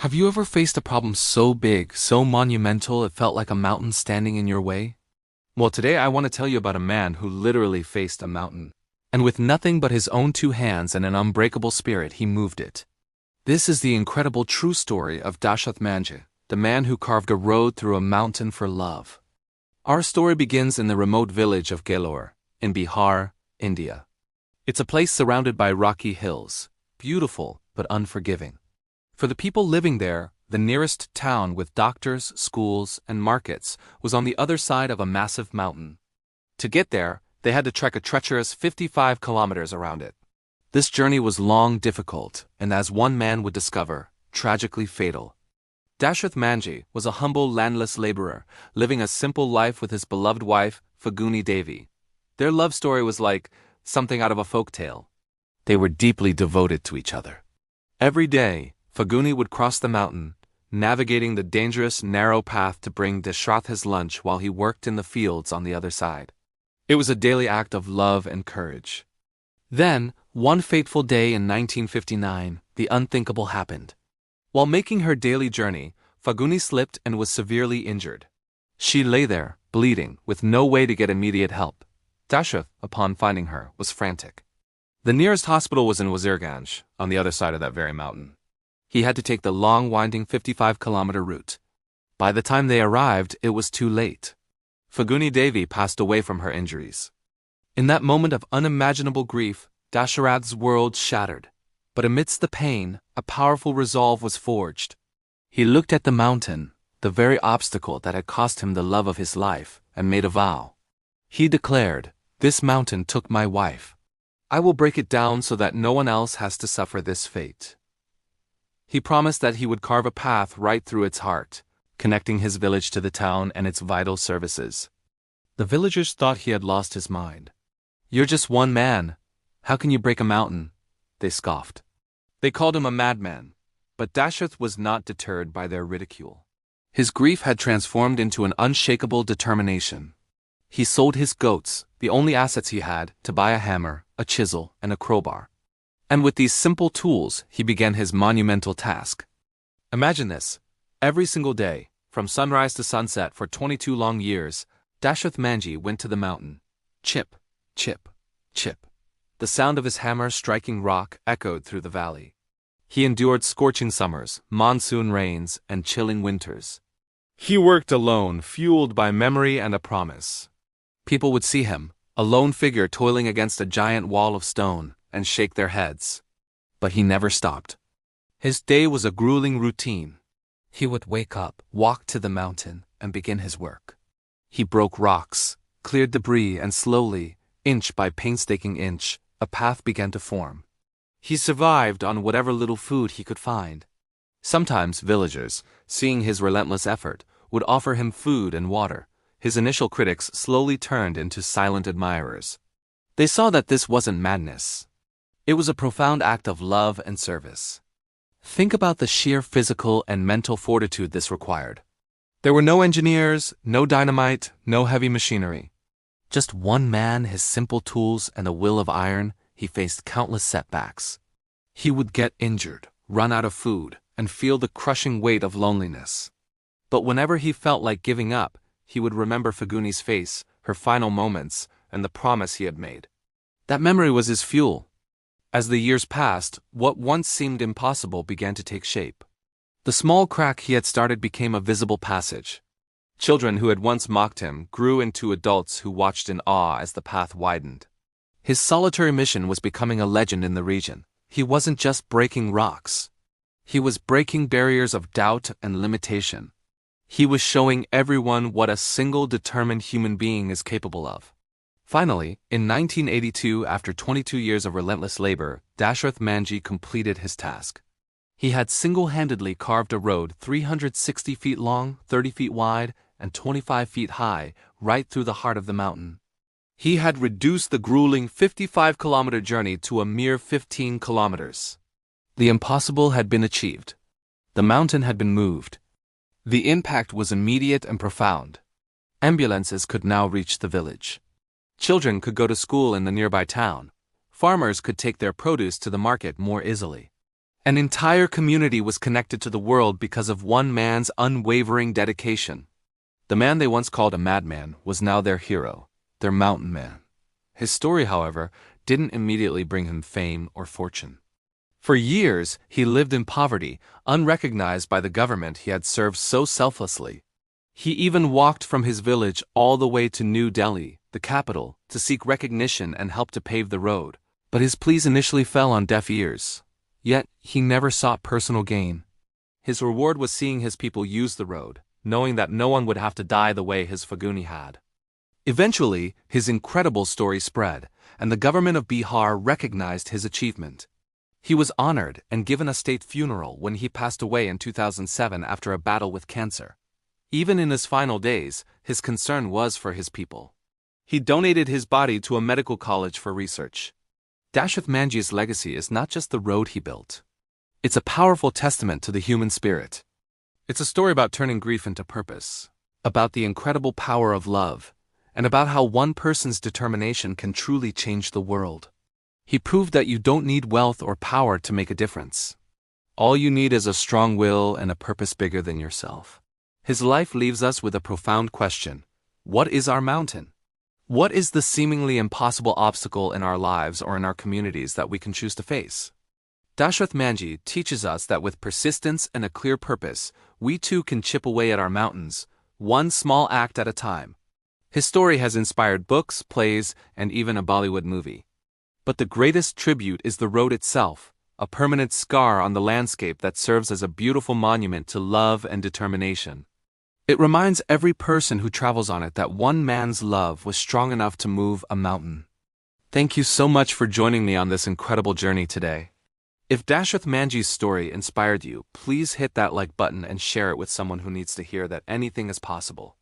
Have you ever faced a problem so big, so monumental it felt like a mountain standing in your way? Well, today I want to tell you about a man who literally faced a mountain. And with nothing but his own two hands and an unbreakable spirit, he moved it. This is the incredible true story of Dashrath Manjhi, the man who carved a road through a mountain for love. Our story begins in the remote village of Gelore, in Bihar, India. It's a place surrounded by rocky hills, beautiful but unforgiving. For the people living there, the nearest town with doctors, schools, and markets was on the other side of a massive mountain. To get there, they had to trek a treacherous 55 kilometers around it. This journey was long, difficult, and as one man would discover, tragically fatal. Dashrath Manjhi was a humble landless laborer, living a simple life with his beloved wife, Faguni Devi. Their love story was like something out of a folk tale. They were deeply devoted to each other. Every day, Faguni would cross the mountain, navigating the dangerous, narrow path to bring Dashrath his lunch while he worked in the fields on the other side. It was a daily act of love and courage. Then, one fateful day in 1959, the unthinkable happened. While making her daily journey, Faguni slipped and was severely injured. She lay there, bleeding, with no way to get immediate help. Dashrath, upon finding her, was frantic. The nearest hospital was in Wazirganj, on the other side of that very mountain. He had to take the long, winding 55-kilometer route. By the time they arrived, it was too late. Faguni Devi passed away from her injuries. In that moment of unimaginable grief, Dashrath's world shattered. But amidst the pain, a powerful resolve was forged. He looked at the mountain, the very obstacle that had cost him the love of his life, and made a vow. He declared, "This mountain took my wife. I will break it down so that no one else has to suffer this fate." He promised that he would carve a path right through its heart, connecting his village to the town and its vital services. The villagers thought he had lost his mind. "You're just one man. How can you break a mountain?" they scoffed. They called him a madman, but Dashrath was not deterred by their ridicule. His grief had transformed into an unshakable determination. He sold his goats, the only assets he had, to buy a hammer, a chisel, and a crowbar. And with these simple tools, he began his monumental task. Imagine this. Every single day, from sunrise to sunset for 22 long years, Dashrath Manjhi went to the mountain. Chip, chip, chip. The sound of his hammer striking rock echoed through the valley. He endured scorching summers, monsoon rains, and chilling winters. He worked alone, fueled by memory and a promise. People would see him, a lone figure toiling against a giant wall of stone, and shake their heads. But he never stopped. His day was a grueling routine. He would wake up, walk to the mountain, and begin his work. He broke rocks, cleared debris, and slowly, inch by painstaking inch, a path began to form. He survived on whatever little food he could find. Sometimes villagers, seeing his relentless effort, would offer him food and water. His initial critics slowly turned into silent admirers. They saw that this wasn't madness. It was a profound act of love and service. Think about the sheer physical and mental fortitude this required. There were no engineers, no dynamite, no heavy machinery. Just one man, his simple tools, and a will of iron. He faced countless setbacks. He would get injured, run out of food, and feel the crushing weight of loneliness. But whenever he felt like giving up, he would remember Faguni's face, her final moments, and the promise he had made. That memory was his fuel. As the years passed, what once seemed impossible began to take shape. The small crack he had started became a visible passage. Children who had once mocked him grew into adults who watched in awe as the path widened. His solitary mission was becoming a legend in the region. He wasn't just breaking rocks. He was breaking barriers of doubt and limitation. He was showing everyone what a single determined human being is capable of. Finally, in 1982, after 22 years of relentless labor, Dashrath Manjhi completed his task. He had single-handedly carved a road 360 feet long, 30 feet wide, and 25 feet high, right through the heart of the mountain. He had reduced the grueling 55-kilometer journey to a mere 15 kilometers. The impossible had been achieved. The mountain had been moved. The impact was immediate and profound. Ambulances could now reach the village. Children could go to school in the nearby town. Farmers could take their produce to the market more easily. An entire community was connected to the world because of one man's unwavering dedication. The man they once called a madman was now their hero, their mountain man. His story, however, didn't immediately bring him fame or fortune. For years, he lived in poverty, unrecognized by the government he had served so selflessly. He even walked from his village all the way to New Delhi, the capital, to seek recognition and help to pave the road. But his pleas initially fell on deaf ears. Yet, he never sought personal gain. His reward was seeing his people use the road, knowing that no one would have to die the way his Faguni had. Eventually, his incredible story spread, and the government of Bihar recognized his achievement. He was honored and given a state funeral when he passed away in 2007 after a battle with cancer. Even in his final days, his concern was for his people. He donated his body to a medical college for research. Dashrath Manjhi's legacy is not just the road he built. It's a powerful testament to the human spirit. It's a story about turning grief into purpose, about the incredible power of love, and about how one person's determination can truly change the world. He proved that you don't need wealth or power to make a difference. All you need is a strong will and a purpose bigger than yourself. His life leaves us with a profound question. What is our mountain? What is the seemingly impossible obstacle in our lives or in our communities that we can choose to face? Dashrath Manjhi teaches us that with persistence and a clear purpose, we too can chip away at our mountains, one small act at a time. His story has inspired books, plays, and even a Bollywood movie. But the greatest tribute is the road itself, a permanent scar on the landscape that serves as a beautiful monument to love and determination. It reminds every person who travels on it that one man's love was strong enough to move a mountain. Thank you so much for joining me on this incredible journey today. If Dashrath Manjhi's story inspired you, please hit that like button and share it with someone who needs to hear that anything is possible.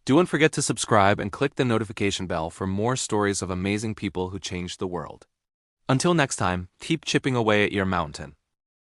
Don't forget to subscribe and click the notification bell for more stories of amazing people who changed the world. Until next time, keep chipping away at your mountain.